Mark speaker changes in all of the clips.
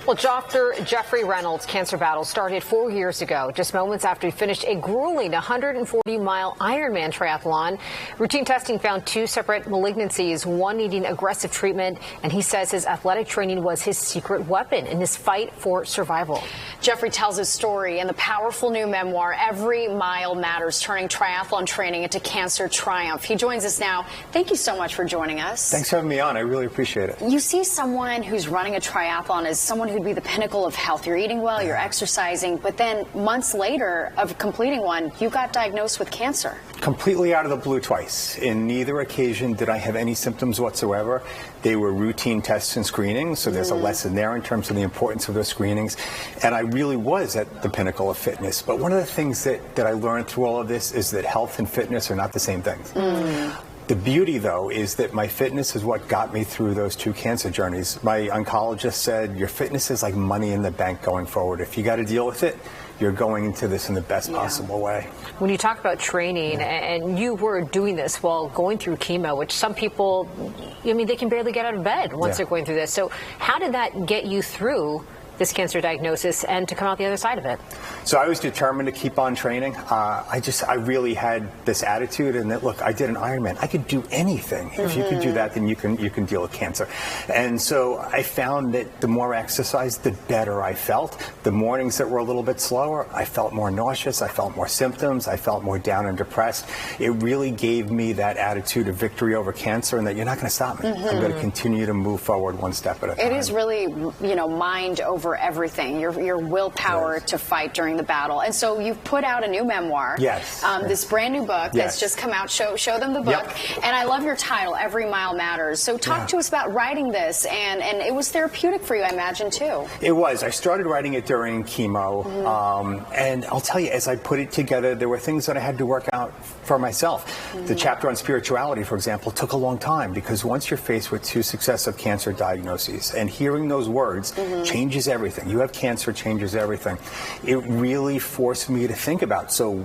Speaker 1: Well, Dr. Jeffrey Reynolds' cancer battle started 4 years ago, just moments after he finished a grueling 140-mile Ironman triathlon. Routine testing found 2 separate malignancies, one needing aggressive treatment, and he says his athletic training was his secret weapon in his fight for survival.
Speaker 2: Jeffrey tells his story in the powerful new memoir, Every Mile Matters, turning triathlon training into cancer triumph. He joins us now. Thank you so much for joining us.
Speaker 3: Thanks for having me on. I really appreciate it.
Speaker 2: You see someone who's running a triathlon as someone who'd be the pinnacle of health. You're eating well, you're exercising, but then months later of completing one, you got diagnosed with cancer.
Speaker 3: Completely out of the blue twice. In neither occasion did I have any symptoms whatsoever. They were routine tests and screenings, so there's a lesson there in terms of the importance of those screenings. And I really was at the pinnacle of fitness. But one of the things that I learned through all of this is that health and fitness are not the same things. The beauty, though, is that my fitness is what got me through those 2 cancer journeys. My oncologist said, your fitness is like money in the bank going forward. If you got to deal with it, you're going into this in the best possible way.
Speaker 1: When you talk about training, and you were doing this while going through chemo, which some people, I mean, they can barely get out of bed once they're going through this. So how did that get you through this cancer diagnosis and to come out the other side of it?
Speaker 3: So I was determined to keep on training. I really had this attitude, and that, look, I did an Ironman. I could do anything. If you can do that, then you can deal with cancer. And so I found that the more I exercised, the better I felt. The mornings that were a little bit slower, I felt more nauseous. I felt more symptoms. I felt more down and depressed. It really gave me that attitude of victory over cancer, and that you're not going to stop me. I'm going to continue to move forward one step at a time.
Speaker 2: It is really, mind over everything, your willpower to fight during the battle. And so you've put out a new memoir.
Speaker 3: Yes.
Speaker 2: This brand new book that's just come out. Show them the book. And I love your title, Every Mile Matters. So talk to us about writing this, and it was therapeutic for you, I imagine, too.
Speaker 3: It was. I started writing it during chemo, and I'll tell you, as I put it together, there were things that I had to work out for myself. The chapter on spirituality, for example, took a long time, because once you're faced with 2 successive cancer diagnoses, and hearing those words changes everything. You have cancer, changes everything. It really forced me to think about, so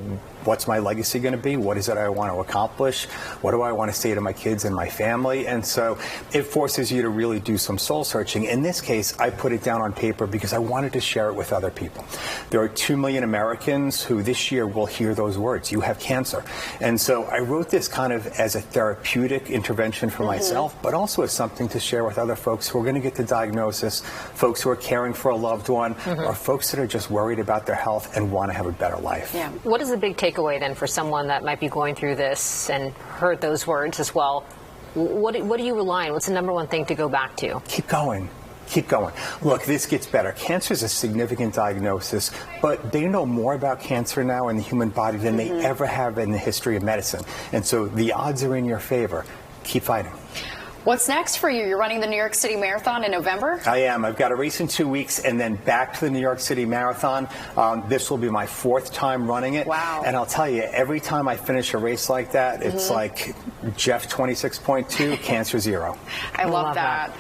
Speaker 3: what's my legacy going to be? What is it I want to accomplish? What do I want to say to my kids and my family? And so it forces you to really do some soul searching. In this case, I put it down on paper because I wanted to share it with other people. There are 2 million Americans who this year will hear those words. You have cancer. And so I wrote this kind of as a therapeutic intervention for myself, but also as something to share with other folks who are going to get the diagnosis, folks who are caring for a loved one, or folks that are just worried about their health and want to have a better life.
Speaker 1: Yeah. What is the big takeaway then for someone that might be going through this and heard those words as well? What do you rely on? What's the number one thing to go back to?
Speaker 3: Keep going. Keep going. Look, this gets better. Cancer is a significant diagnosis, but they know more about cancer now in the human body than they ever have in the history of medicine. And so the odds are in your favor. Keep fighting.
Speaker 2: What's next for you? You're running the New York City Marathon in November?
Speaker 3: I am. I've got a race in 2 weeks and then back to the New York City Marathon. This will be my 4th time running it.
Speaker 2: Wow.
Speaker 3: And I'll tell you, every time I finish a race like that, it's like Jeff 26.2, cancer 0.
Speaker 2: I love that.